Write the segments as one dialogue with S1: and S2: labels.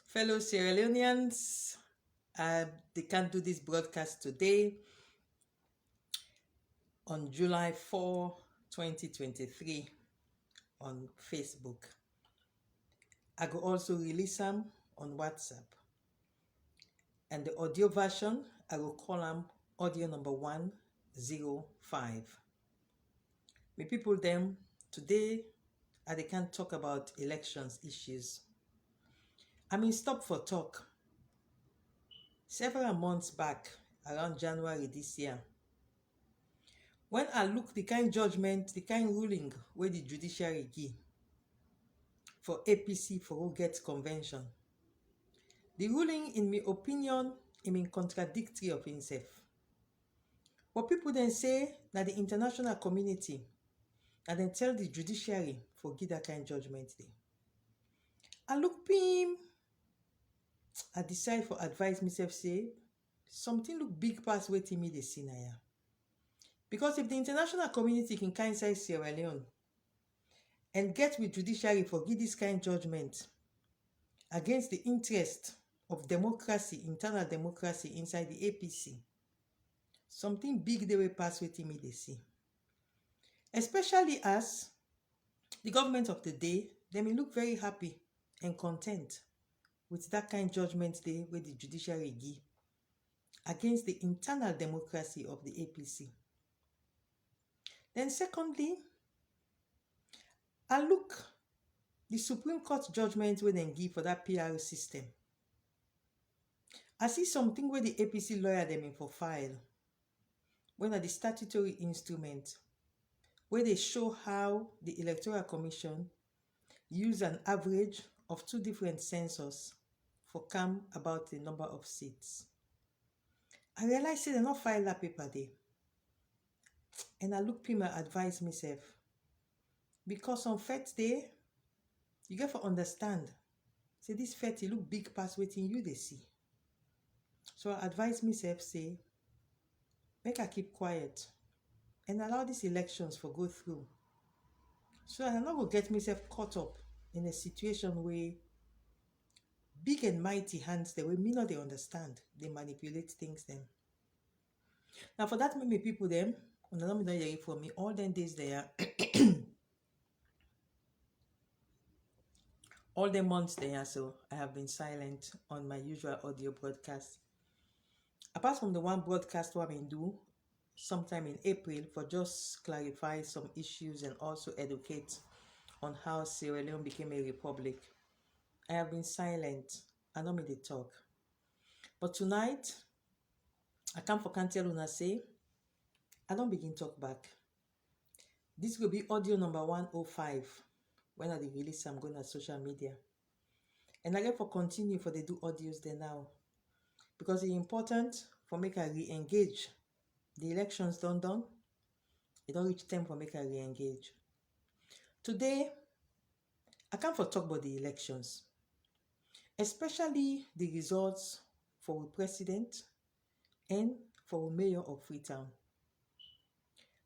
S1: Fellow Sierra Leoneans, they can't do this broadcast today on July 4, 2023 on Facebook. I will also release them on WhatsApp. And the audio version, I will call them audio number 105. My people them, today, they can't talk about elections issues. Stop for talk. Several months back, around January this year, when I look the kind judgment, the kind ruling where the judiciary give for APC for who gets convention, the ruling, in my opinion, contradictory of himself. What people then say that the international community and then tell the judiciary for give that kind judgment day. I look pim, I decide for advise myself say something look big past waiting me the see now. Because if the international community can kind size Sierra Leone and get with judiciary for give this kind judgment against the interest of democracy, internal democracy inside the APC, something big they will pass with me they see. Especially as the government of the day, they may look very happy and content with that kind judgment day where the judiciary give against the internal democracy of the APC. Then secondly, I look the Supreme Court judgment where they give for that PR system. I see something where the APC lawyer them in for file when at the statutory instrument where they show how the Electoral Commission use an average of two different census for come about the number of seats. I realize they not file that paper there. And I look people advise myself. Because on first day, you get to understand. Say this fet look big past waiting you they see. So I advise myself say, make I keep quiet and allow these elections for go through. So I not go get myself caught up in a situation where big and mighty hands the way me not they understand. They manipulate things them. Now for that many people them, when I don't hear for me, all them days they are all the months they are, so I have been silent on my usual audio broadcast. Apart from the one broadcast what I do sometime in April for just clarify some issues and also educate on how Sierra Leone became a republic, I have been silent. I know me they talk. But tonight, I come for can't tell una say, I don't begin talk back. This will be audio number 105 when I release I'm going to social media. And I get for continue for they do audios there now. Because it's important for make I re-engage. The elections done. It don't reach time for make I re-engage. Today, I come for talk about the elections. Especially the results for president and for mayor of Freetown.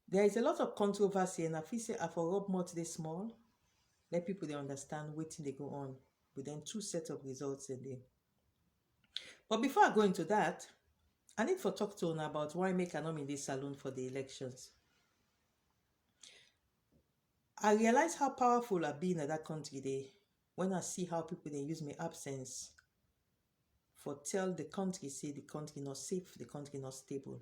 S1: There is a lot of controversy and I feel say I for rub more today small. Let people they understand what they go on with then two sets of results a day. But before I go into that, I need for talk to una about why make an in this salon for the elections. I realize how powerful I've been in that country day when I see how people they use my absence for tell the country say the country not safe, the country not stable.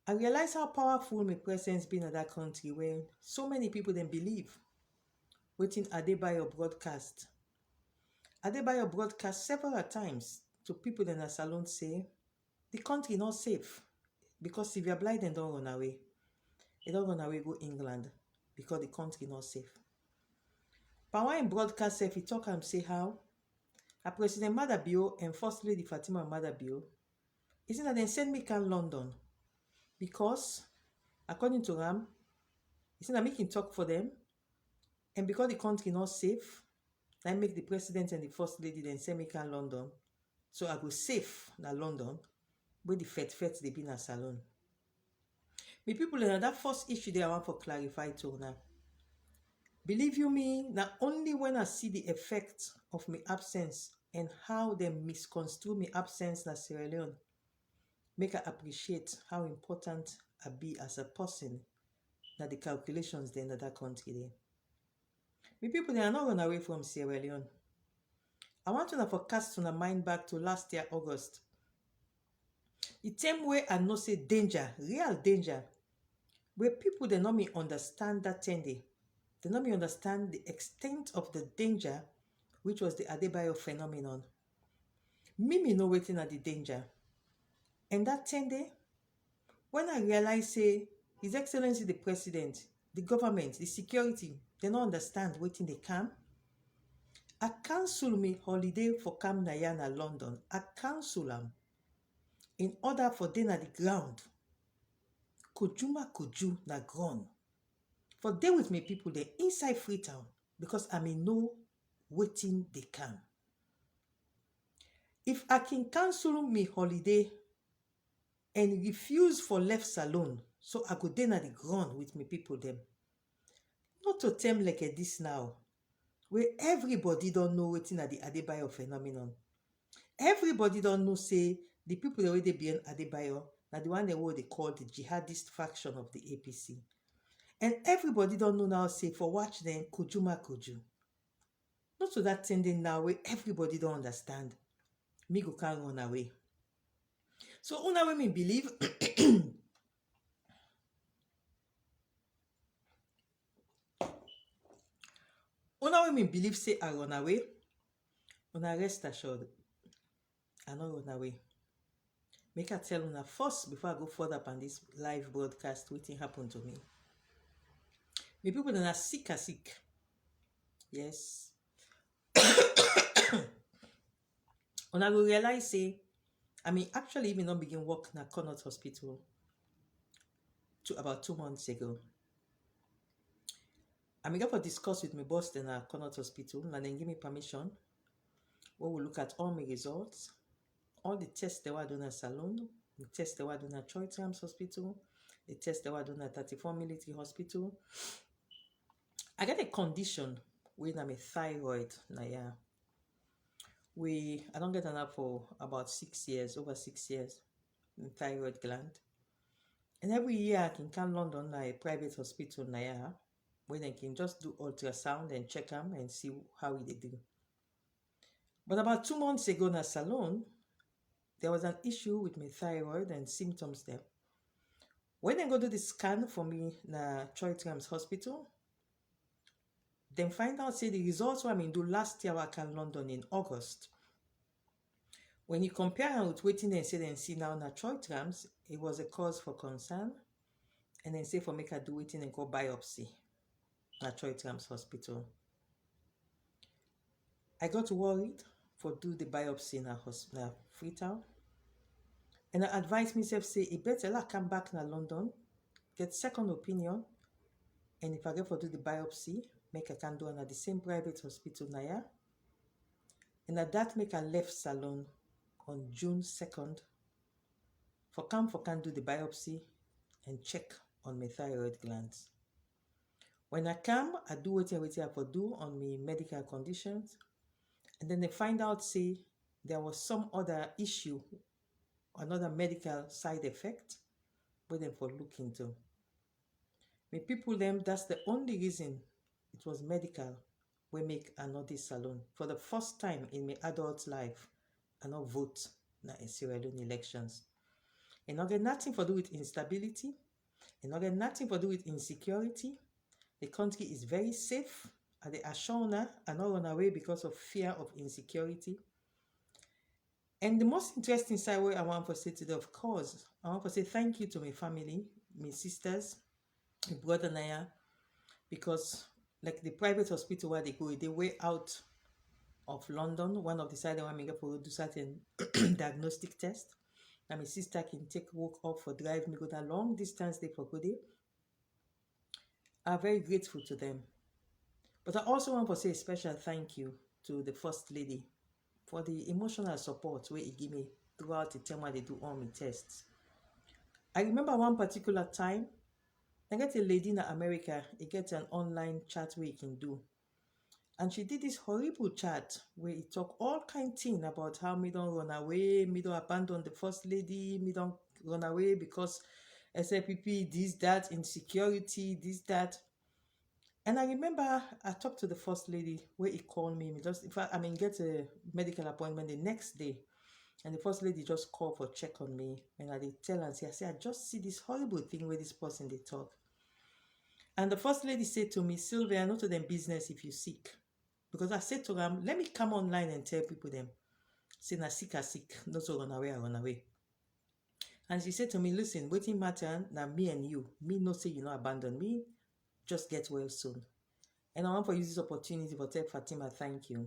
S1: I realize how powerful my presence been in that country where so many people then believe waiting Adebayo broadcast. Adebayo broadcast several times to people in a salon say the country not safe because Sylvia Blyden don't run away. They don't run away go England because the country not safe. But when in broadcast if he talk and say how President Maada Bio and First Lady Fatima Maada Bio isn't that they send me can London because according to them, isn't that making talk for them and because the country not safe, I make the president and the first lady then send me can London. So I go safe na London where the fet they be in a salon. Me people in that first issue they I want for clarify to now. Believe you me, not only when I see the effect of my absence and how they misconstrue my absence na Sierra Leone make I appreciate how important I be as a person na the calculations dey in that country there. Me people they are not run away from Sierra Leone. I want to forecast to mind back to last year August. The same way I know say danger, real danger, where people they not me understand that thing they not me understand the extent of the danger, which was the Adebayo phenomenon. Me know waiting at the danger. And that 10 day, when I realize say His Excellency the President, the government, the security, they don't understand waiting they come. I cancel me holiday for Cam Nayana London. I cancel them in order for them at the ground. Koju na ground. For day with me people they inside Freetown because I may know waiting they come. If I can cancel me holiday and refuse for left salon, so I go then at the ground with me people them. Not to tell like this now, where everybody don't know waiting at the Adebayo phenomenon. Everybody don't know say the people that already be in Adebayo, now the one they call the jihadist faction of the APC. And everybody don't know now say for watch them Koju. Not to that thing now where everybody don't understand. Me go can't run away. So una women believe una women believe say I run away. Una rest assured. I not run away. Make I tell una first before I go further on this live broadcast what happened to me. Me people that are sick. Yes. Una go realize say actually even not begin work in a Connaught Hospital to about 2 months ago. I got to discuss with my boss in a Connaught Hospital and then give me permission. We will look at all my results, all the tests they were done at Salon, the tests they were done at Freetown Hospital, the tests they were done at 34 Military Hospital. I get a condition when I'm a thyroid. I don't get enough for about 6 years, over 6 years, in thyroid gland. And every year I can come London a private hospital where they can just do ultrasound and check them and see how they do. But about 2 months ago in a salon, there was an issue with my thyroid and symptoms there. When I go to the scan for me na Freetown Hospital, then find out say the results were do last year I can London in August. When you compare with waiting and say then see now na Freetown, it was a cause for concern. And then say for make her do waiting and go biopsy at Freetown Hospital. I got worried for do the biopsy in a Freetown. And I advised myself say it better I come back na London, get second opinion, and if I get for do the biopsy, make I can do at the same private hospital na. And at that make I left salon on June 2nd for can do the biopsy and check on my thyroid glands. When I come, I do what I for do on my medical conditions, and then they find out say there was some other issue, another medical side effect, where them for look into. Me people them, that's the only reason it was medical we make another salon. For the first time in my adult life, I not vote na in Sierra Leone elections. And not get nothing to do with instability, and not get nothing to do with insecurity. The country is very safe. And the Ashona are not run away because of fear of insecurity. And the most interesting side where I want to say today, of course, I want to say thank you to my family, my sisters, my brother Naya, because like the private hospital where they go, they way out of London. One of the side I want to for do certain diagnostic test. And my sister can take walk up for drive me go that long distance they for good day. I'm very grateful to them. But I also want to say a special thank you to the First Lady for the emotional support where he give me throughout the time when they do all my tests. I remember one particular time, I get a lady in America, he gets an online chat where he can do. And she did this horrible chat where he talk all kind thing about how me don't run away, me don't abandon the first lady, me don't run away because SLPP, this, that, insecurity, this, that. And I remember I talked to the first lady where he called me just, in fact, get a medical appointment the next day. And the first lady just called for check on me. And I did tell her, I say, I just see this horrible thing where this person they talk. And the first lady said to me, Sylvia, not to them business if you sick. Because I said to them, let me come online and tell people them. Say, na sick, not to run away, I run away. And she said to me, listen, waiting matter, now me and you. Me no say you not abandon me, just get well soon. And I want for use this opportunity for tell Fatima thank you.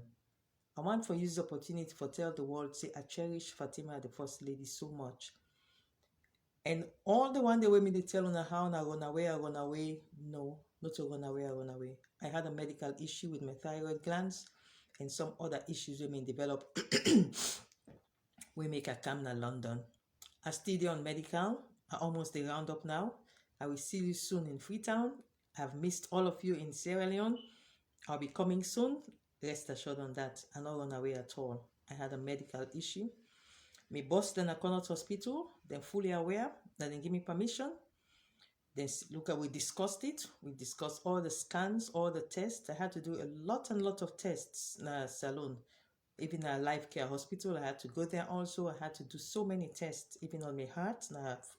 S1: I want for use this opportunity for tell the world, say, I cherish Fatima, the first lady, so much. And all the one the way me they tell her how I run away, no, not to run away. I had a medical issue with my thyroid glands and some other issues we may develop. We make a come to London. I study on medical. I almost the round up now. I will see you soon in Freetown. I've missed all of you in Sierra Leone. I'll be coming soon. Rest assured on that. I not run away at all. I had a medical issue. My boss then I Connaught Hospital, then fully aware that they give me permission. Then look at we discussed it. We discussed all the scans, all the tests. I had to do a lot of tests in a salon. Even a life care hospital, I had to go there also. I had to do so many tests, even on my heart,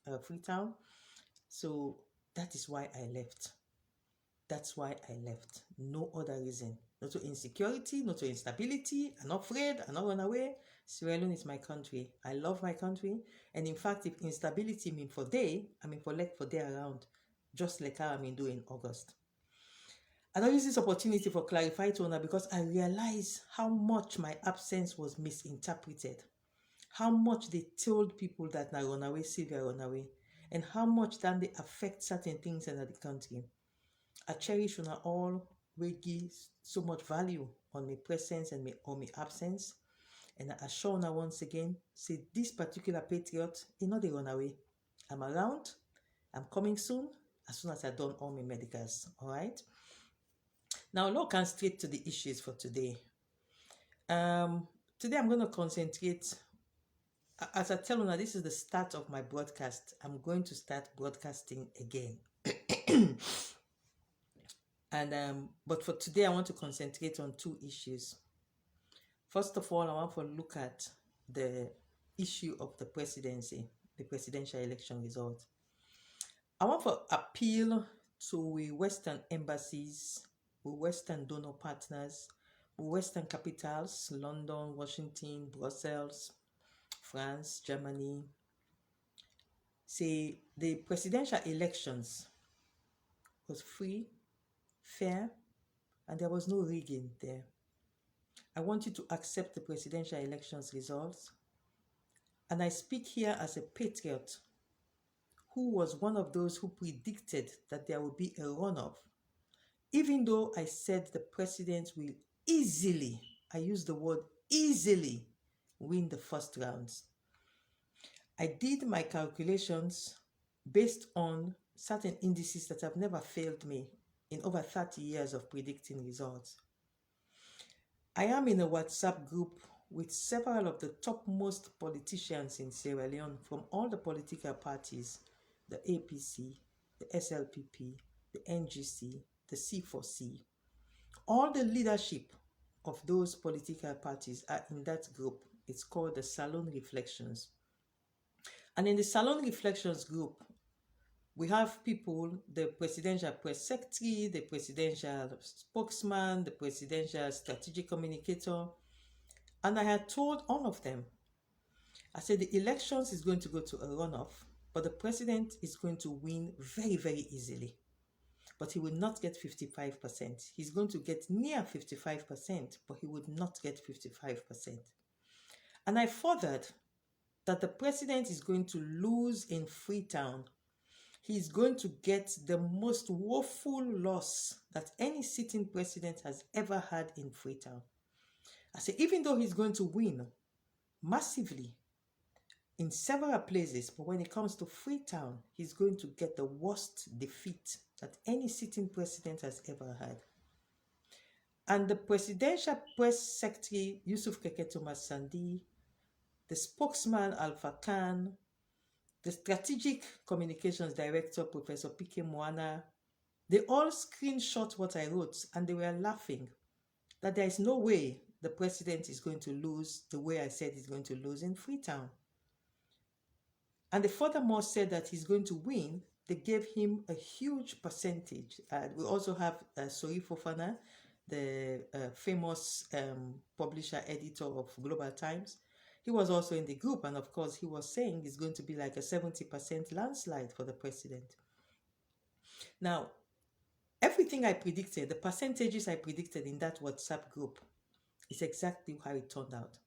S1: in Freetown. So that is why I left. That's why I left. No other reason. Not to insecurity, not to instability. I'm not afraid. I'm not run away. Sierra Leone is my country. I love my country. And in fact, if instability mean for day, I mean for day around. Just like how I mean do in August. I don't use this opportunity for clarify to honor because I realize how much my absence was misinterpreted. How much they told people that I run away, Sylvia run away. And how much then they affect certain things in the country. I cherish on all we give so much value on my presence and on my absence. And I assure now once again, say this particular patriot, he not they run away. I'm around, I'm coming soon, as soon as I done all my medicals. All right. Now look and straight to the issues for today. Today I'm going to concentrate. As I tell you now, this is the start of my broadcast. I'm going to start broadcasting again. And but for today, I want to concentrate on two issues. First of all, I want to look at the issue of the presidency, the presidential election result. I want to appeal to Western embassies, Western donor partners, Western capitals, London, Washington, Brussels, France, Germany. Say the presidential elections was free, fair, and there was no rigging there. I want you to accept the presidential elections results. And I speak here as a patriot who was one of those who predicted that there would be a runoff. Even though I said the president will easily, I use the word easily, win the first rounds. I did my calculations based on certain indices that have never failed me in over 30 years of predicting results. I am in a WhatsApp group with several of the topmost politicians in Sierra Leone from all the political parties, the APC, the SLPP, the NGC, the C4C. All the leadership of those political parties are in that group. It's called the Salon Reflections. And in the Salon Reflections group, we have people, the presidential press secretary, the presidential spokesman, the presidential strategic communicator. And I had told all of them, I said the elections is going to go to a runoff, but the president is going to win very, very easily. But he will not get 55%. He's going to get near 55%, but he would not get 55%. And I furthered that the president is going to lose in Freetown. He's going to get the most woeful loss that any sitting president has ever had in Freetown. I say, even though he's going to win massively in several places, but when it comes to Freetown, he's going to get the worst defeat that any sitting president has ever had. And the presidential press secretary, Yusuf Keke Thomas Sandi, the spokesman, Alpha Khan, the strategic communications director, Professor Pike Moana, they all screenshot what I wrote and they were laughing that there is no way the president is going to lose the way I said he's going to lose in Freetown. And they furthermore said that he's going to win. They gave him a huge percentage. We also have Sori Fofana, the famous publisher, editor of Global Times. He was also in the group, and of course, he was saying it's going to be like a 70% landslide for the president. Now, everything I predicted, the percentages I predicted in that WhatsApp group, is exactly how it turned out.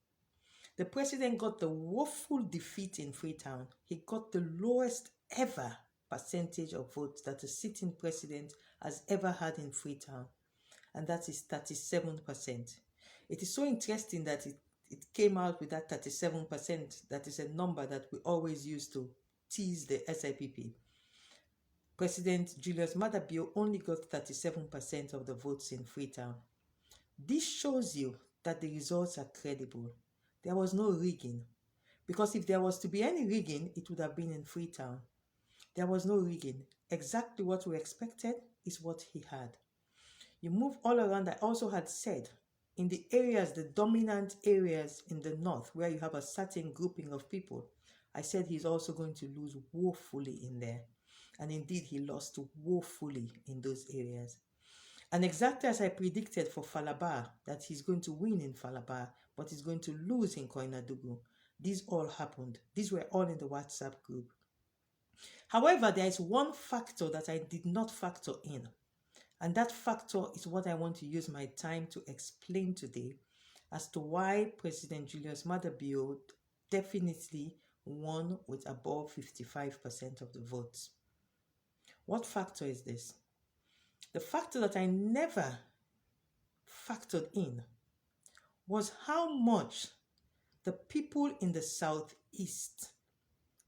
S1: The president got the woeful defeat in Freetown. He got the lowest ever percentage of votes that a sitting president has ever had in Freetown, and that is 37%. It is so interesting that it came out with that 37%. That is a number that we always use to tease the SIPP. President Julius Maada Bio only got 37% of the votes in Freetown. This shows you that the results are credible. There was no rigging, because if there was to be any rigging, it would have been in Freetown. There was no rigging. Exactly what we expected is what he had. You move all around. I also had said in the areas, the dominant areas in the north, where you have a certain grouping of people, I said he's also going to lose woefully in there. And indeed, he lost woefully in those areas. And exactly as I predicted for Falaba, that he's going to win in Falaba, but he's going to lose in Koinadugu. These all happened. These were all in the WhatsApp group. However, there is one factor that I did not factor in. And that factor is what I want to use my time to explain today as to why President Julius Maada Bio definitely won with above 55% of the votes. What factor is this? The factor that I never factored in was how much the people in the southeast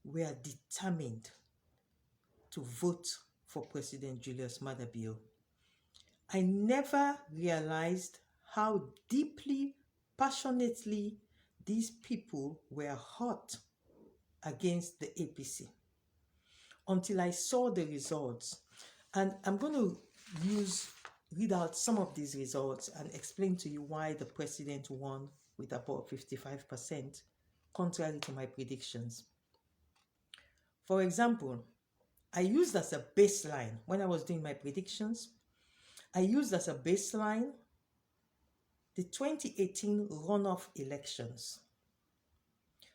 S1: were determined to vote for President Julius Maada Bio. I never realized how deeply, passionately these people were hot against the APC until I saw the results. And I'm going to read out some of these results and explain to you why the president won with about 55%, contrary to my predictions. For example, I used as a baseline, when I was doing my predictions, I used as a baseline the 2018 runoff elections.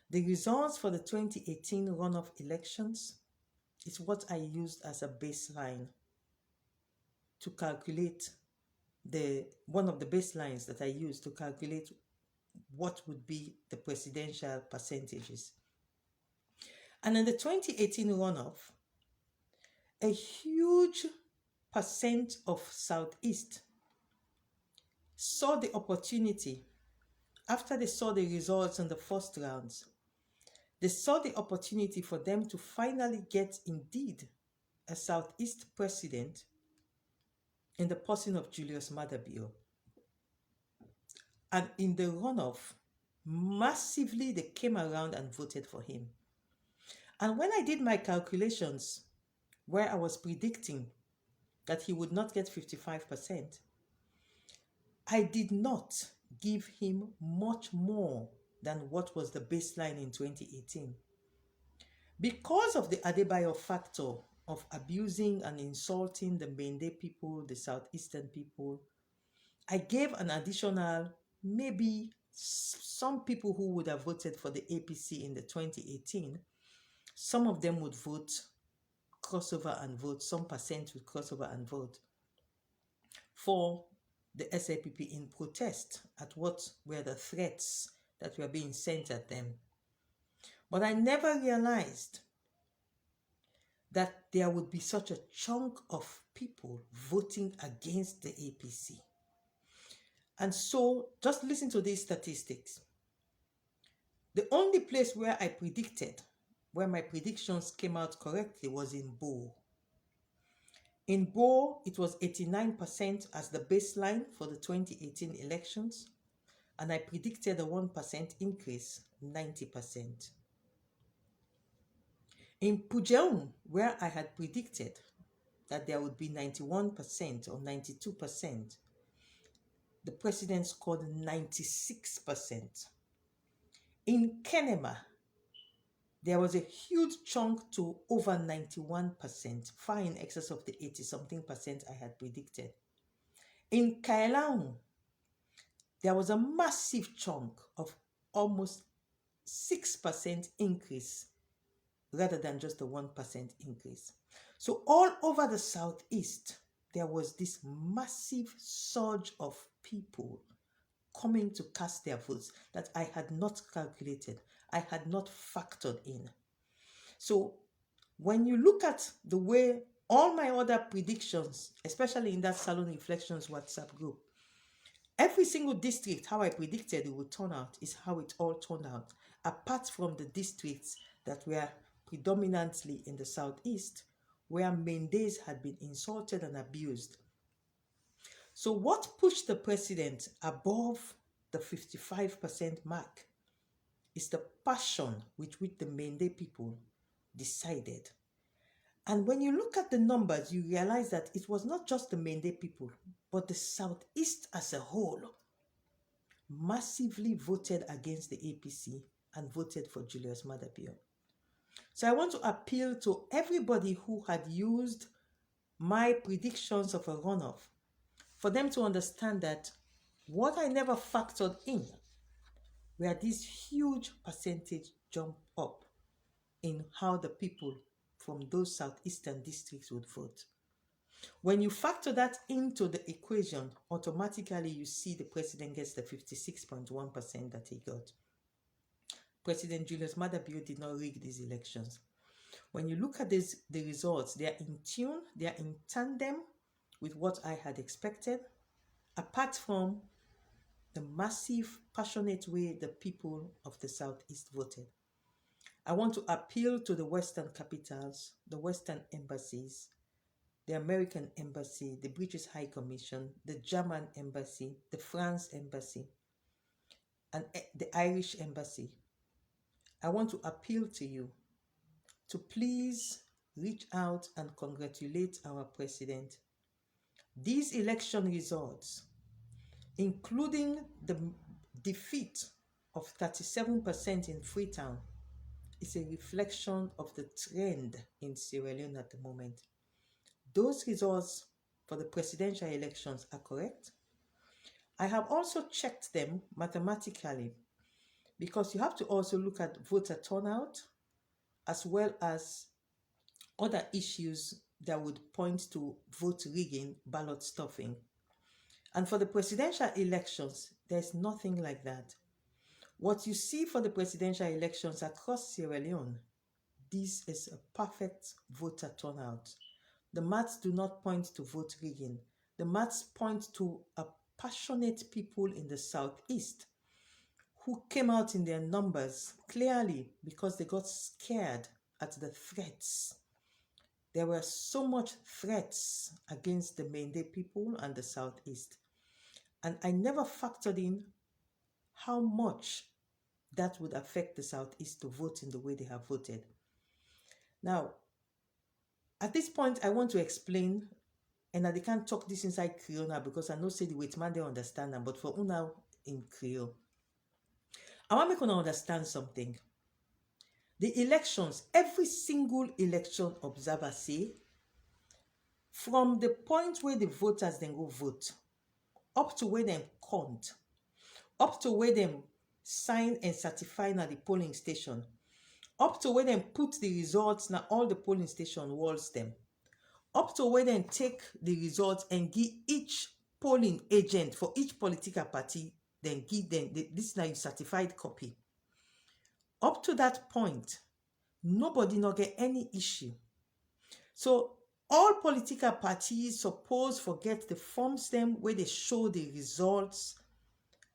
S1: The results for the 2018 runoff elections is what I used as a baseline to calculate one of the baselines that I used to calculate what would be the presidential percentages. And in the 2018 runoff, a huge percent of Southeast saw the opportunity, after they saw the results in the first rounds, they saw the opportunity for them to finally get indeed a Southeast president in the person of Julius Maada Bio. And in the runoff, massively they came around and voted for him. And when I did my calculations, where I was predicting that he would not get 55%, I did not give him much more than what was the baseline in 2018. Because of the Adebayo factor of abusing and insulting the Mende people, the Southeastern people, I gave an additional, maybe some people who would have voted for the APC in the 2018, some of them would vote, crossover and vote, some percent would crossover and vote for the SIPP in protest at what were the threats that were being sent at them. But I never realized that there would be such a chunk of people voting against the APC. And so, just listen to these statistics. The only place where I predicted, where my predictions came out correctly, was in Bo. In Bo, it was 89% as the baseline for the 2018 elections, and I predicted a 1% increase, 90%. In Pujeung, where I had predicted that there would be 91% or 92%, the president scored 96%. In Kenema, there was a huge chunk to over 91%, far in excess of the 80-something percent I had predicted. In Kailaung, there was a massive chunk of almost 6% increase rather than just a 1% increase. So all over the Southeast, there was this massive surge of people coming to cast their votes that I had not calculated, I had not factored in. So when you look at the way all my other predictions, especially in that Salon Reflections WhatsApp group, every single district, how I predicted it would turn out is how it all turned out, apart from the districts that were predominantly in the Southeast, where Mendes had been insulted and abused. So what pushed the president above the 55% mark is the passion with which the Mende people decided. And when you look at the numbers, you realize that it was not just the Mende people, but the Southeast as a whole massively voted against the APC and voted for Julius Maada Bio. So I want to appeal to everybody who had used my predictions of a runoff for them to understand that what I never factored in were these huge percentage jump up in how the people from those southeastern districts would vote. When you factor that into the equation, automatically you see the president gets the 56.1% that he got. President Julius Maada Bio did not rig these elections. When you look at the results, they are in tune, they are in tandem with what I had expected, apart from the massive, passionate way the people of the Southeast voted. I want to appeal to the Western capitals, the Western embassies, the American embassy, the British High Commission, the German embassy, the France embassy, and the Irish embassy. I want to appeal to you to please reach out and congratulate our president. These election results, including the defeat of 37% in Freetown, is a reflection of the trend in Sierra Leone at the moment. Those results for the presidential elections are correct. I have also checked them mathematically because you have to also look at voter turnout as well as other issues that would point to vote rigging, ballot stuffing. And for the presidential elections, there's nothing like that. What you see for the presidential elections across Sierra Leone, this is a perfect voter turnout. The maths do not point to vote rigging. The maths point to a passionate people in the Southeast who came out in their numbers clearly because they got scared at the threats. There were so much threats against the Mende people and the Southeast. And I never factored in how much that would affect the Southeast to vote in the way they have voted. Now, at this point, I want to explain, and I can't talk this inside Creole now because I know say the wait man they understand them, but for una in Creole, I want to make una understand something. The elections, every single election observer say, from the point where the voters then go vote, up to where them count, up to where them sign and certify at the polling station, up to where them put the results na all the polling station walls them, up to where them take the results and give each polling agent for each political party, then give them this now certified copy. Up to that point, nobody not get any issue. So all political parties suppose forget the forms them where they show the results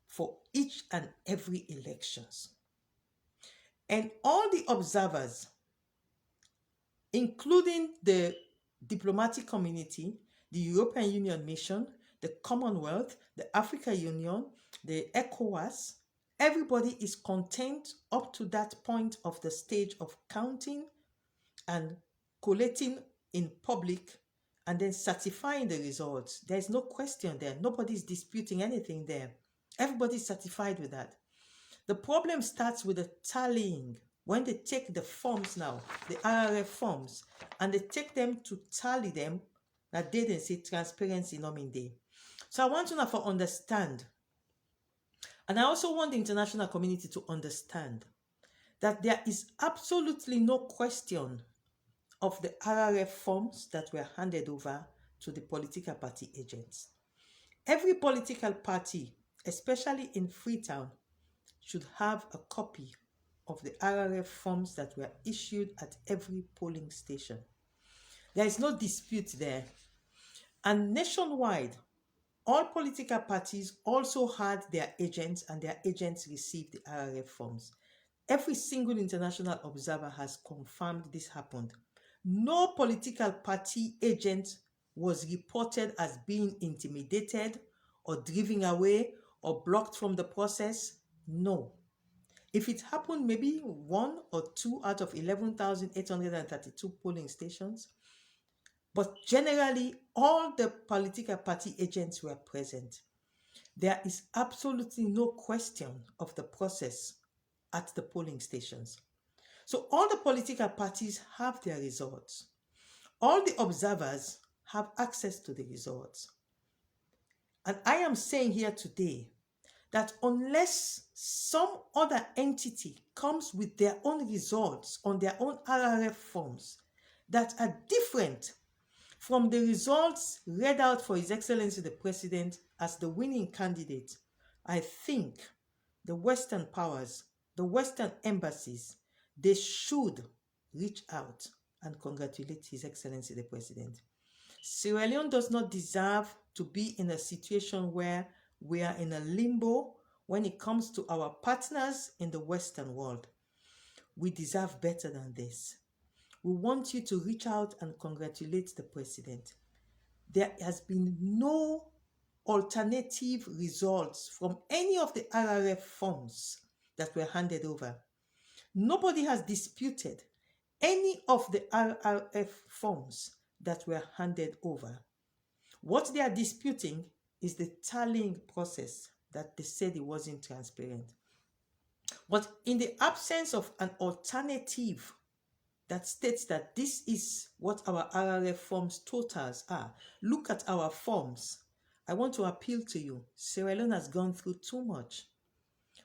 S1: for each and every elections. And all the observers, including the diplomatic community, the European Union mission, the Commonwealth, the African Union, the ECOWAS, everybody is content up to that point of the stage of counting and collating in public and then certifying the results. There's no question there. Nobody's disputing anything there. Everybody's certified with that. The problem starts with the tallying. When they take the forms now, the RRF forms, and they take them to tally them, that they didn't say transparency nomin day. So I want to now for understand, and I also want the international community to understand that there is absolutely no question of the RRF forms that were handed over to the political party agents. Every political party, especially in Freetown, should have a copy of the RRF forms that were issued at every polling station. There is no dispute there. And nationwide, all political parties also had their agents, and their agents received the RRF forms. Every single international observer has confirmed this happened. No political party agent was reported as being intimidated or driven away or blocked from the process. No. If it happened maybe 1 or 2 out of 11,832 polling stations, but generally all the political party agents were present. There is absolutely no question of the process at the polling stations. So all the political parties have their results. All the observers have access to the results. And I am saying here today that unless some other entity comes with their own results on their own RRF forms that are different from the results read out for His Excellency the President as the winning candidate, I think the Western powers, the Western embassies, they should reach out and congratulate His Excellency the President. Sierra Leone does not deserve to be in a situation where we are in a limbo when it comes to our partners in the Western world. We deserve better than this. We want you to reach out and congratulate the President. There has been no alternative results from any of the RRF forms that were handed over. Nobody has disputed any of the RRF forms that were handed over. What they are disputing is the tallying process that they said it wasn't transparent. But in the absence of an alternative that states that this is what our RRF forms totals are, look at our forms. I want to appeal to you. Sierra Leone has gone through too much.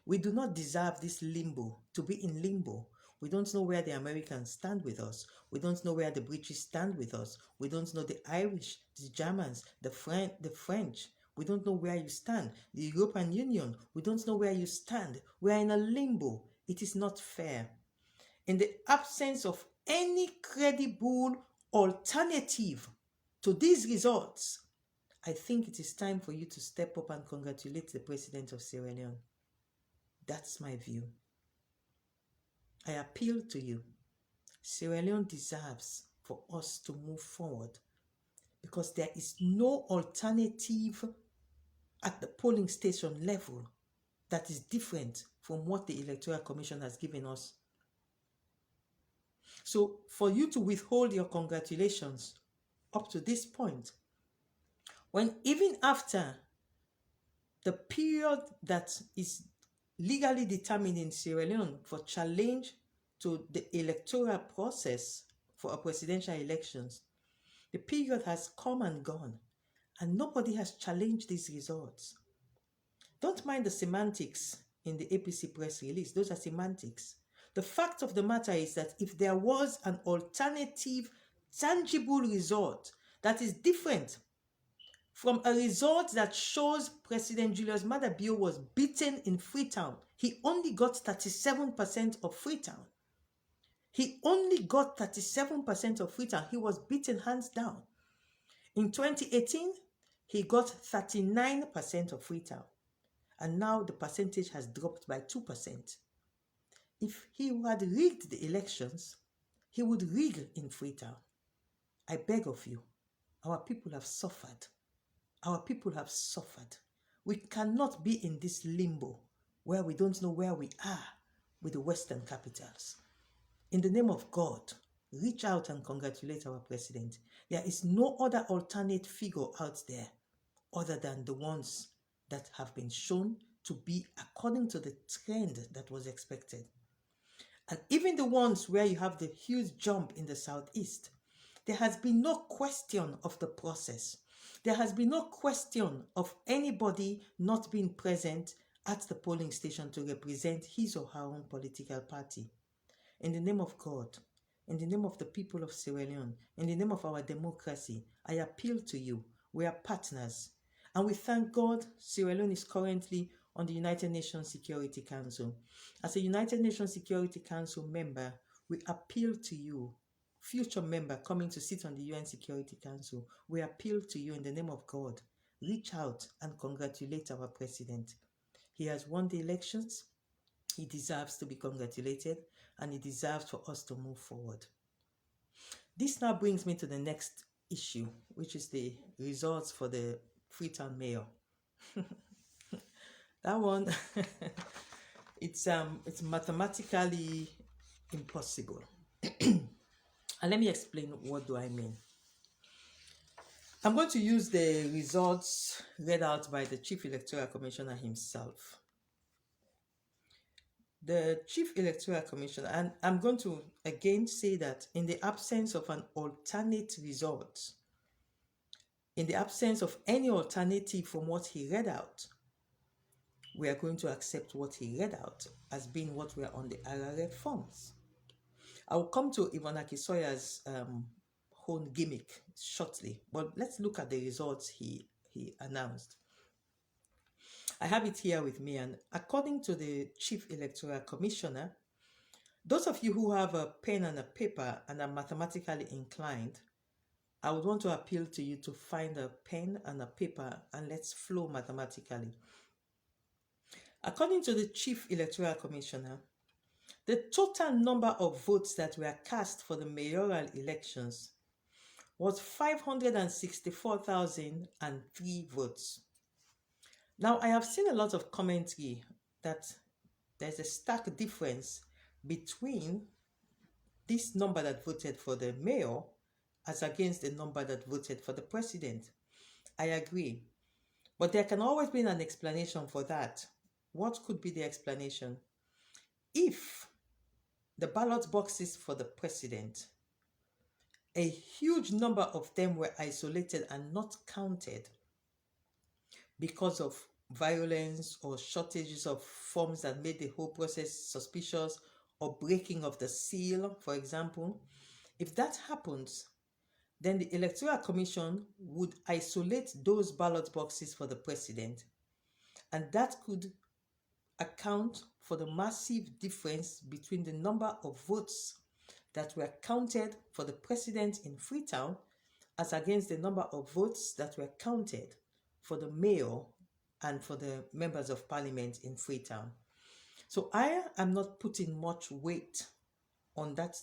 S1: We do not deserve this limbo, to be in limbo. We don't know where the Americans stand with us. We don't know where the British stand with us. We don't know the Irish, the Germans, the French. We don't know where you stand. The European Union, we don't know where you stand. We are in a limbo. It is not fair. In the absence of any credible alternative to these results, I think it is time for you to step up and congratulate the President of Sierra Leone. That's my view. I appeal to you. Sierra Leone deserves for us to move forward because there is no alternative at the polling station level that is different from what the Electoral Commission has given us. So for you to withhold your congratulations up to this point, when even after the period that is legally determined in Sierra Leone for challenge to the electoral process for a presidential elections, the period has come and gone and nobody has challenged these results. Don't mind the semantics in the APC press release. Those are semantics. The fact of the matter is that if there was an alternative, tangible result that is different from a result that shows President Julius Maada Bio was beaten in Freetown, he only got 37% of Freetown. He only got 37% of Freetown. He was beaten hands down. In 2018, he got 39% of Freetown. And now the percentage has dropped by 2%. If he had rigged the elections, he would rig in Freetown. I beg of you, our people have suffered. Our people have suffered. We cannot be in this limbo where we don't know where we are with the Western capitals. In the name of God, reach out and congratulate our president. There is no other alternate figure out there other than the ones that have been shown to be according to the trend that was expected. And even the ones where you have the huge jump in the southeast, there has been no question of the process. There has been no question of anybody not being present at the polling station to represent his or her own political party. In the name of God, in the name of the people of Sierra Leone, in the name of our democracy, I appeal to you. We are partners. And we thank God Sierra Leone is currently on the United Nations Security Council. As a United Nations Security Council member, we appeal to you, future member coming to sit on the UN Security Council, we appeal to you in the name of God. Reach out and congratulate our president. He has won the elections. He deserves to be congratulated, and he deserves for us to move forward. This now brings me to the next issue, which is the results for the Freetown Mayor. That one, it's mathematically impossible. And let me explain what do I mean. I'm going to use the results read out by the Chief Electoral Commissioner himself. The Chief Electoral Commissioner, and I'm going to again say that in the absence of an alternate result, in the absence of any alternative from what he read out, we are going to accept what he read out as being what we are on the RRF forms. I will come to Yvonne Akisoya's own gimmick shortly, but let's look at the results he announced. I have it here with me, and according to the Chief Electoral Commissioner, those of you who have a pen and a paper and are mathematically inclined, I would want to appeal to you to find a pen and a paper and let's flow mathematically. According to the Chief Electoral Commissioner, the total number of votes that were cast for the mayoral elections was 564,003 votes. Now, I have seen a lot of commentary that there's a stark difference between this number that voted for the mayor as against the number that voted for the president. I agree. But there can always be an explanation for that. What could be the explanation? If the ballot boxes for the president, a huge number of them were isolated and not counted because of violence or shortages of forms that made the whole process suspicious, or breaking of the seal, for example. If that happens, then the Electoral Commission would isolate those ballot boxes for the president, and that could account for the massive difference between the number of votes that were counted for the president in Freetown as against the number of votes that were counted for the mayor and for the members of parliament in Freetown. So I am not putting much weight on that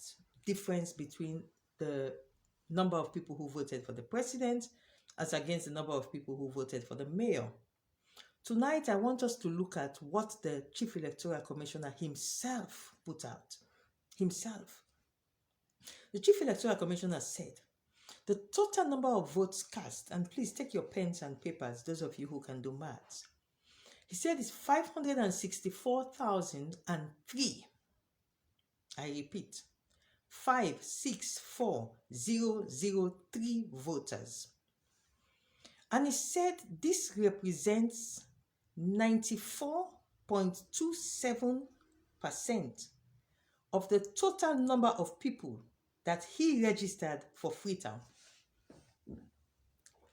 S1: difference between the number of people who voted for the president as against the number of people who voted for the mayor. Tonight, I want us to look at what the Chief Electoral Commissioner himself put out. Himself. The Chief Electoral Commissioner said, the total number of votes cast, and please take your pens and papers, those of you who can do maths. He said it's 564,003. I repeat, 564,003 voters. And he said this represents 94.27% of the total number of people that he registered for Freetown.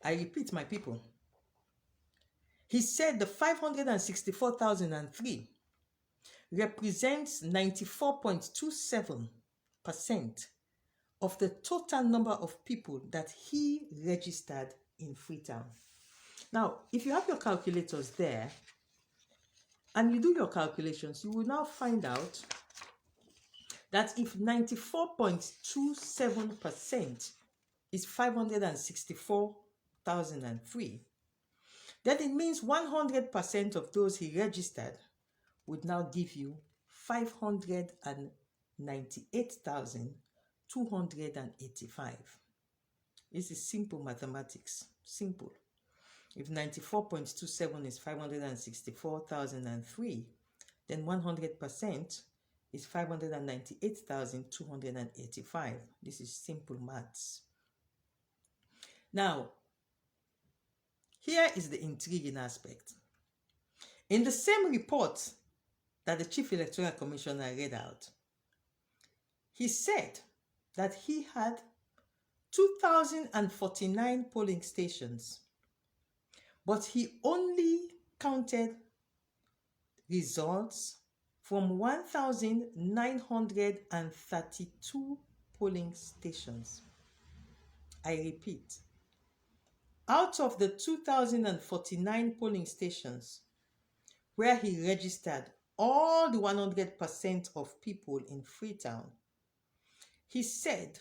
S1: I repeat, my people. He said the 564,003 represents 94.27% of the total number of people that he registered in Freetown. Now, if you have your calculators there and you do your calculations, you will now find out that if 94.27% is 564,003, then it means 100% of those he registered would now give you 598,285. This is simple mathematics. Simple. If 94.27 is 564,003, then 100% is 598,285. This is simple maths. Now, here is the intriguing aspect. In the same report that the Chief Electoral Commissioner read out, he said that he had 2,049 polling stations, but he only counted results from 1,932 polling stations. I repeat, out of the 2,049 polling stations where he registered all the 100% of people in Freetown, he said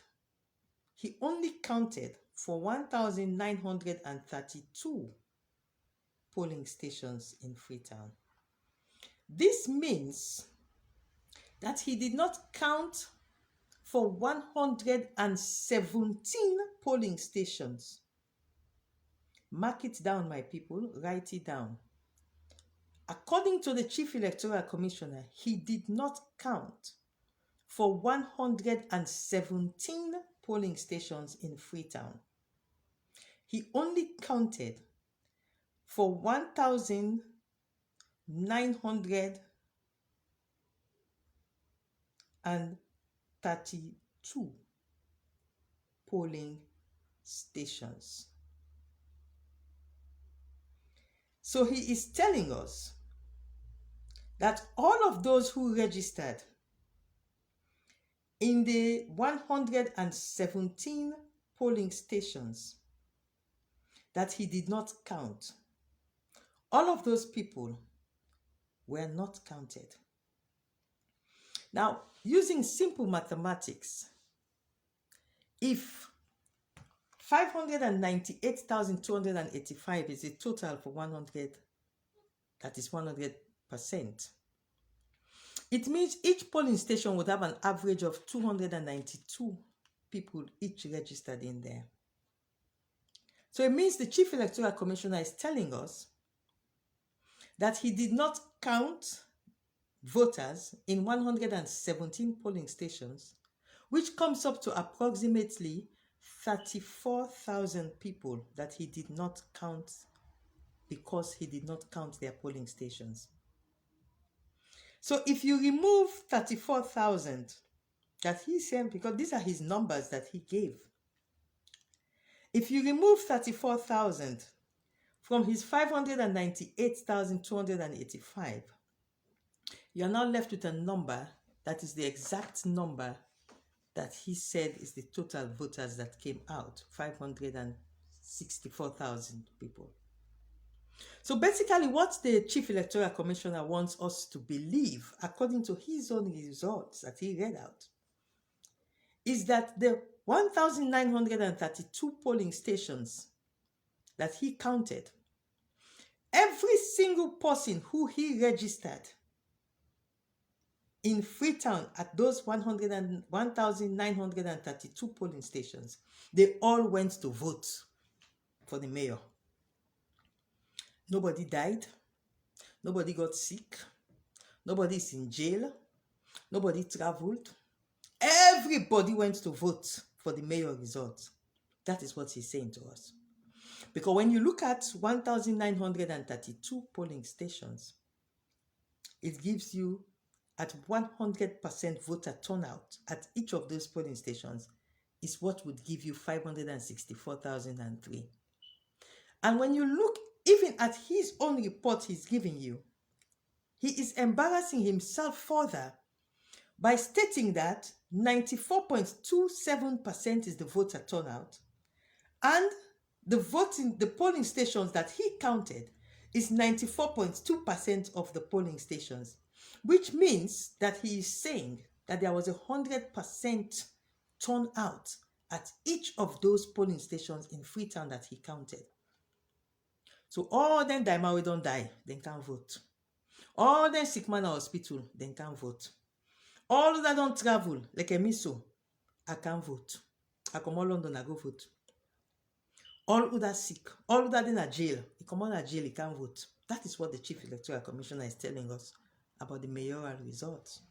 S1: he only counted for 1,932 polling stations in Freetown. This means that he did not count for 117 polling stations. Mark it down, my people. Write it down. According to the Chief Electoral Commissioner, he did not count for 117 polling stations in Freetown. He only counted for 1,932 polling stations. So he is telling us that all of those who registered in the 117 polling stations that he did not count, all of those people were not counted. Now, using simple mathematics, if 598,285 is a total for 100, that is 100%, it means each polling station would have an average of 292 people each registered in there. So it means the Chief Electoral Commissioner is telling us that he did not count voters in 117 polling stations, which comes up to approximately 34,000 people that he did not count because he did not count their polling stations. So if you remove 34,000 that he sent, because these are his numbers that he gave, if you remove 34,000 from his 598,285, you are now left with a number that is the exact number that he said is the total voters that came out, 564,000 people. So basically what the Chief Electoral Commissioner wants us to believe, according to his own results that he read out, is that the 1,932 polling stations that he counted, every single person who he registered in Freetown at those 1,932 polling stations, they all went to vote for the mayor. Nobody died. Nobody got sick. Nobody is in jail. Nobody traveled. Everybody went to vote for the mayor results. That is what he's saying to us. Because when you look at 1,932 polling stations, it gives you at 100% voter turnout at each of those polling stations is what would give you 564,003. And when you look even at his own report he's giving you, he is embarrassing himself further by stating that 94.27% is the voter turnout, and the polling stations that he counted is 94.2% of the polling stations, which means that he is saying that there was 100% turnout at each of those polling stations in Freetown that he counted. So all them Daima we don't die, they can't vote. All them sick man at hospital, they can't vote. All that don't travel, like a miso, I can't vote. I come all London, I go vote. All who that sick, all who that in a jail, he come out of jail, he can't vote. That is what the Chief Electoral Commissioner is telling us about the mayoral results.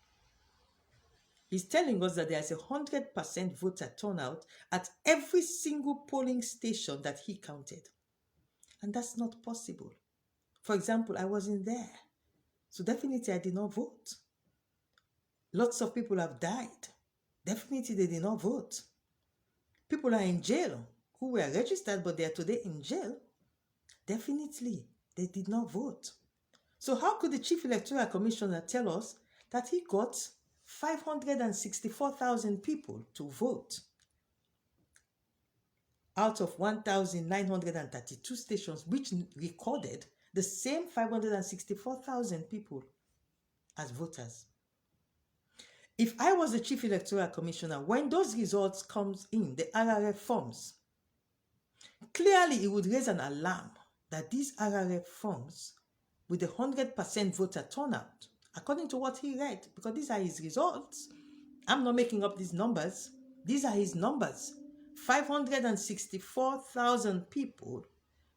S1: He's telling us that there is 100% voter turnout at every single polling station that he counted. And that's not possible. For example, I wasn't there. So definitely I did not vote. Lots of people have died. Definitely they did not vote. People are in jail who were registered but they are today in jail. Definitely they did not vote. So how could the Chief Electoral Commissioner tell us that he got 564,000 people to vote out of 1,932 stations, which recorded the same 564,000 people as voters? If I was the Chief Electoral Commissioner, when those results comes in, the RRF forms, clearly it would raise an alarm that these RRF forms, with the 100% voter turnout, according to what he read, because these are his results. I'm not making up these numbers. These are his numbers. 564,000 people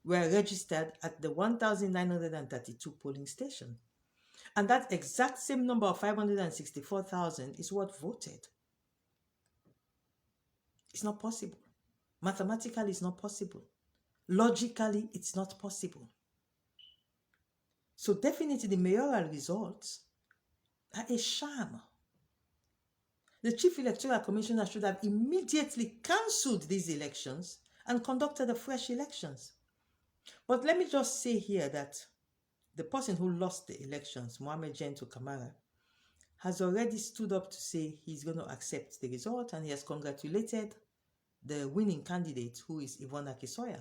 S1: were registered at the 1,932 polling station. And that exact same number of 564,000 is what voted. It's not possible. Mathematically, it's not possible. Logically, it's not possible. So definitely the mayoral results are a sham. The Chief Electoral Commissioner should have immediately cancelled these elections and conducted a fresh elections. But let me just say here that the person who lost the elections, Mohammed Gento Kamara, has already stood up to say he's going to accept the result, and he has congratulated the winning candidate, who is Yvonne Akisoya.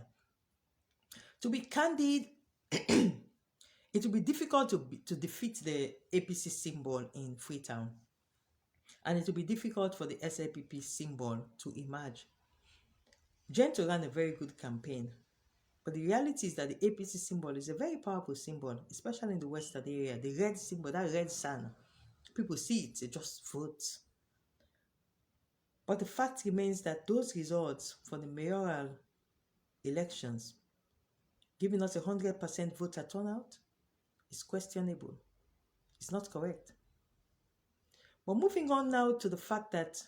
S1: To be candid, it will be difficult to defeat the APC symbol in Freetown. And it will be difficult for the SLPP symbol to emerge. Gento ran a very good campaign. But the reality is that the APC symbol is a very powerful symbol, especially in the western area. The red symbol, that red sun, people see it, they just vote. But the fact remains that those results for the mayoral elections, giving us 100% voter turnout, is questionable. It's not correct. But moving on now to the fact that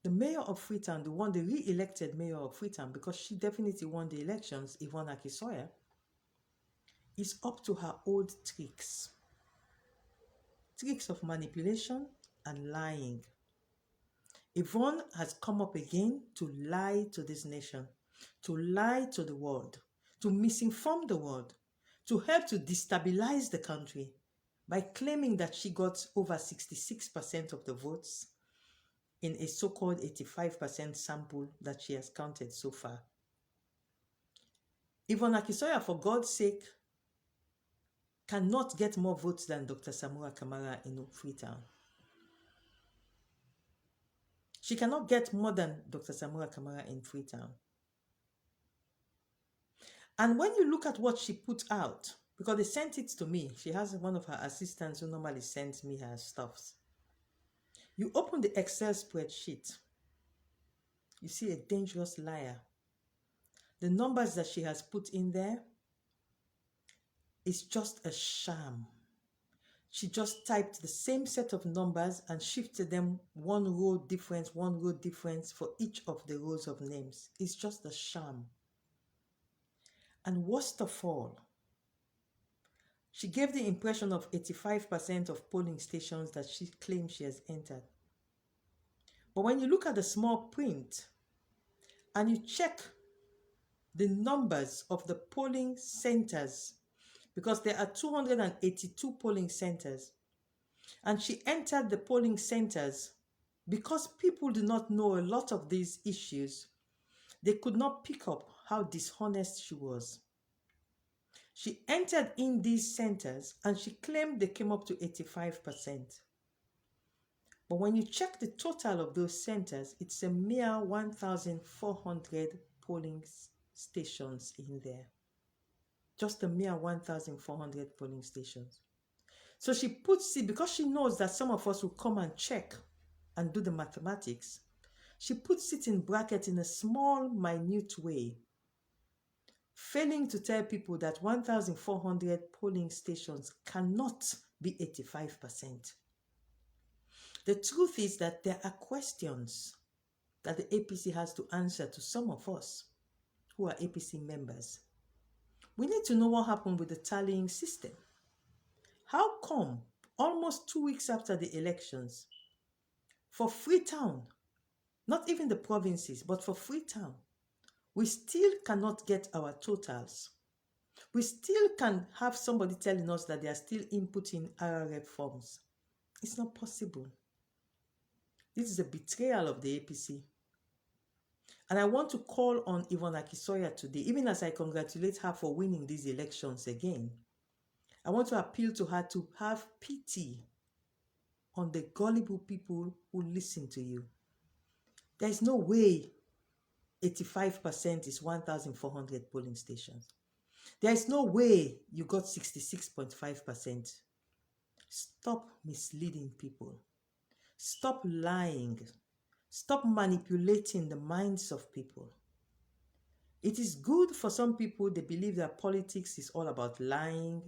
S1: the mayor of Freetown, the re-elected mayor of Freetown, because she definitely won the elections, Yvonne Akisoya, is up to her old tricks. Tricks of manipulation and lying. Yvonne has come up again to lie to this nation, to lie to the world, to misinform the world, to help to destabilize the country by claiming that she got over 66% of the votes in a so-called 85% sample that she has counted so far. Yvonne Akisoya, for God's sake, cannot get more votes than Dr. Samura Kamara in Freetown. She cannot get more than Dr. Samura Kamara in Freetown. And when you look at what she put out, because they sent it to me, she has one of her assistants who normally sends me her stuffs. You open the Excel spreadsheet, you see a dangerous liar. The numbers that she has put in there is just a sham. She just typed the same set of numbers and shifted them one row difference for each of the rows of names. It's just a sham. And worst of all, she gave the impression of 85% of polling stations that she claims she has entered. But when you look at the small print and you check the numbers of the polling centers, because there are 282 polling centers, and she entered the polling centers because people do not know a lot of these issues. They could not pick up how dishonest she was. She entered in these centers and she claimed they came up to 85%. But when you check the total of those centers, it's a mere 1,400 polling stations in there. Just a mere 1,400 polling stations. So she puts it, because she knows that some of us will come and check and do the mathematics, she puts it in bracket in a small, minute way, failing to tell people that 1,400 polling stations cannot be 85%. The truth is that there are questions that the APC has to answer to some of us who are APC members. We need to know what happened with the tallying system. How come almost 2 weeks after the elections, for Freetown, not even the provinces, but for Freetown, we still cannot get our totals? We still can have somebody telling us that they are still inputting RRF forms. It's not possible. This is a betrayal of the APC. And I want to call on Yvonne Akisoya today, even as I congratulate her for winning these elections again. I want to appeal to her to have pity on the gullible people who listen to you. There is no way 85% is 1,400 polling stations. There is no way you got 66.5%. Stop misleading people. Stop lying. Stop manipulating the minds of people. It is good for some people, they believe that politics is all about lying.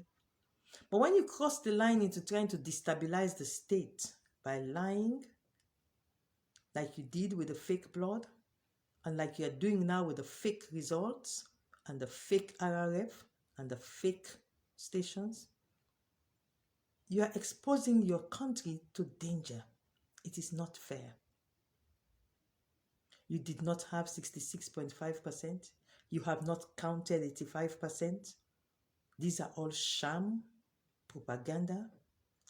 S1: But when you cross the line into trying to destabilize the state by lying, like you did with the fake blood, and like you are doing now with the fake results, and the fake RRF, and the fake stations, you are exposing your country to danger. It is not fair. You did not have 66.5%. You have not counted 85%. These are all sham, propaganda,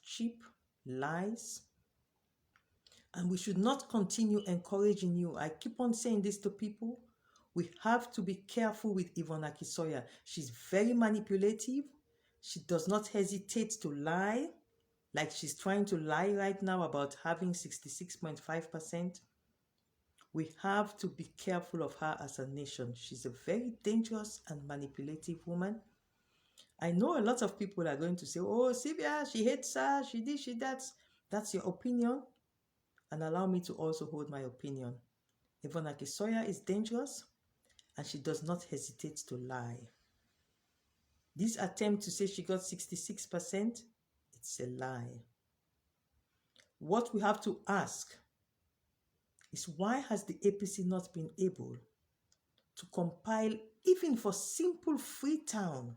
S1: cheap lies. And we should not continue encouraging you. I keep on saying this to people. We have to be careful with Yvonne Akisoya. She's very manipulative. She does not hesitate to lie, like she's trying to lie right now about having 66.5%. We have to be careful of her as a nation. She's a very dangerous and manipulative woman. I know a lot of people are going to say, oh, Sylvia, she hates her, she this, she that. That's your opinion. And allow me to also hold my opinion. Yvonne Akisoya is dangerous and she does not hesitate to lie. This attempt to say she got 66%, it's a lie. What we have to ask is, why has the APC not been able to compile, even for simple Freetown,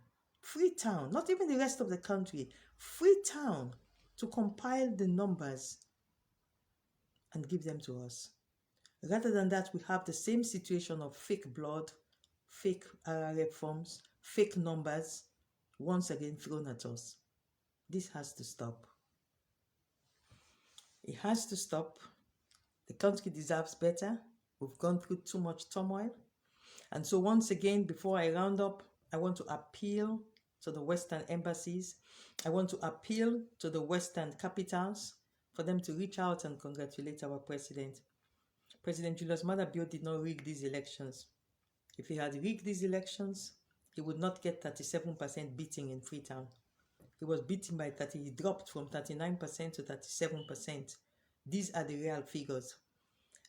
S1: not even the rest of the country, Freetown, to compile the numbers and give them to us? Rather than that, we have the same situation of fake blood, fake RRF forms, fake numbers, once again thrown at us. This has to stop. It has to stop. The country deserves better. We've gone through too much turmoil. And so once again, before I round up, I want to appeal to the Western embassies. I want to appeal to the Western capitals for them to reach out and congratulate our president. President Julius Maada Bio did not rig these elections. If he had rigged these elections, he would not get 37% beating in Freetown. He was beaten by 30, he dropped from 39% to 37%. These are the real figures.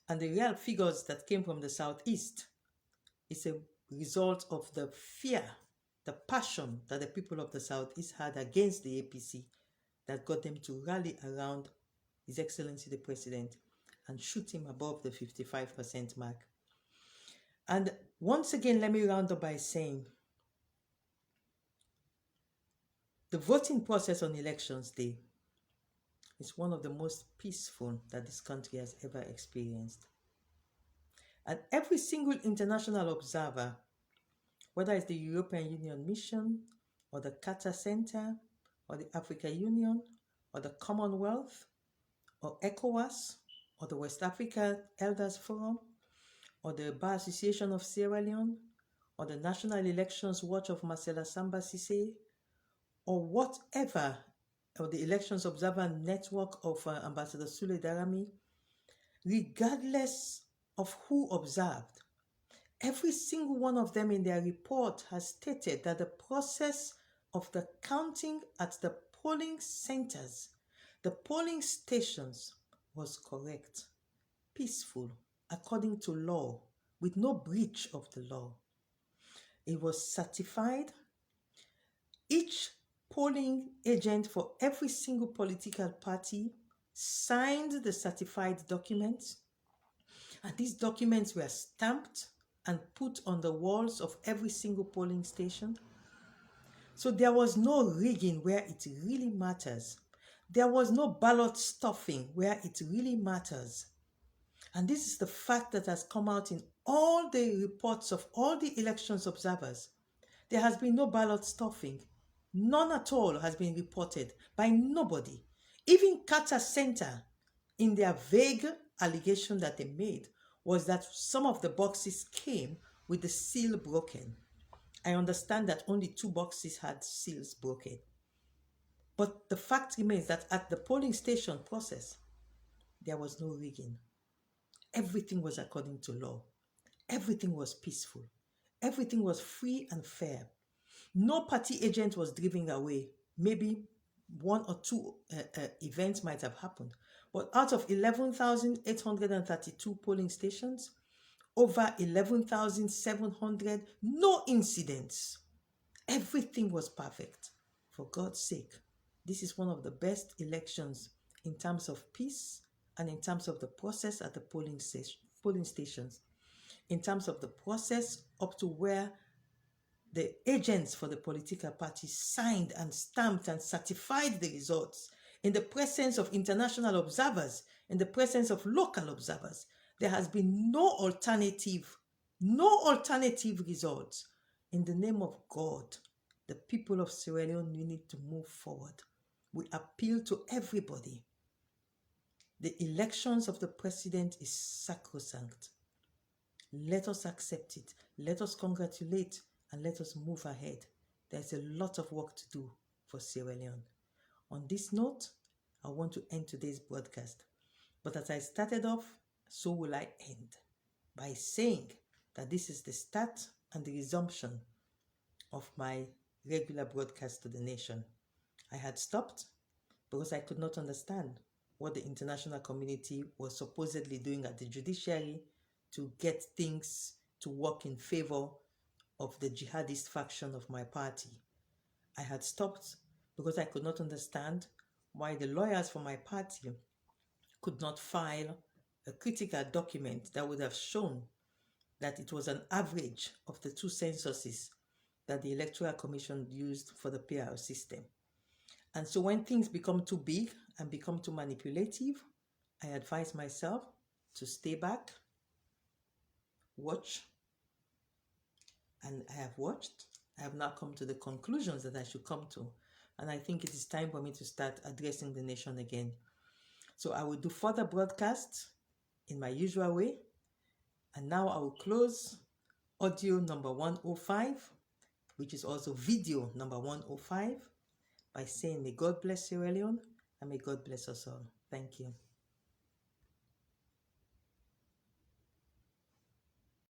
S1: And the real figures that came from the Southeast is a result of the fear, the passion that the people of the Southeast had against the APC that got them to rally around His Excellency the President and shoot him above the 55% mark. And once again, let me round up by saying, the voting process on Elections Day is one of the most peaceful that this country has ever experienced. And every single international observer, whether it's the European Union Mission, or the Qatar Center, or the Africa Union, or the Commonwealth, or ECOWAS, or the West Africa Elders Forum, or the Bar Association of Sierra Leone, or the National Elections Watch of Marcela Samba Cissé, or whatever or the Elections Observer Network of Ambassador Sule Darami, regardless of who observed, every single one of them in their report has stated that the process of the counting at the polling centers, the polling stations, was correct, peaceful, according to law, with no breach of the law. It was certified. Each polling agent for every single political party signed the certified documents, and these documents were stamped and put on the walls of every single polling station. So there was no rigging where it really matters. There was no ballot stuffing where it really matters. And this is the fact that has come out in all the reports of all the elections observers. There has been no ballot stuffing. None at all has been reported by nobody. Even Carter Center, in their vague allegation that they made, was that some of the boxes came with the seal broken. I understand that only 2 boxes had seals broken. But the fact remains that at the polling station process, there was no rigging. Everything was according to law. Everything was peaceful. Everything was free and fair. No party agent was driven away. Maybe 1 or 2 events might have happened. But out of 11,832 polling stations, over 11,700, no incidents. Everything was perfect. For God's sake, this is one of the best elections in terms of peace and in terms of the process at the polling stations. In terms of the process up to where the agents for the political parties signed and stamped and certified the results in the presence of international observers, in the presence of local observers. There has been no alternative results. In the name of God, the people of Sierra Leone, we need to move forward. We appeal to everybody. The elections of the president is sacrosanct. Let us accept it. Let us congratulate and let us move ahead. There's a lot of work to do for Sierra Leone. On this note, I want to end today's broadcast. But as I started off, so will I end by saying that this is the start and the resumption of my regular broadcast to the nation. I had stopped because I could not understand what the international community was supposedly doing at the judiciary to get things to work in favor of the jihadist faction of my party. I had stopped because I could not understand why the lawyers for my party could not file a critical document that would have shown that it was an average of the 2 censuses that the Electoral Commission used for the PR system. And so when things become too big and become too manipulative, I advise myself to stay back, watch, and I have watched. I have now come to the conclusions that I should come to. And I think it is time for me to start addressing the nation again. So I will do further broadcasts in my usual way. And now I will close audio number 105, which is also video number 105, by saying may God bless Sierra Leone and may God bless us all. Thank you.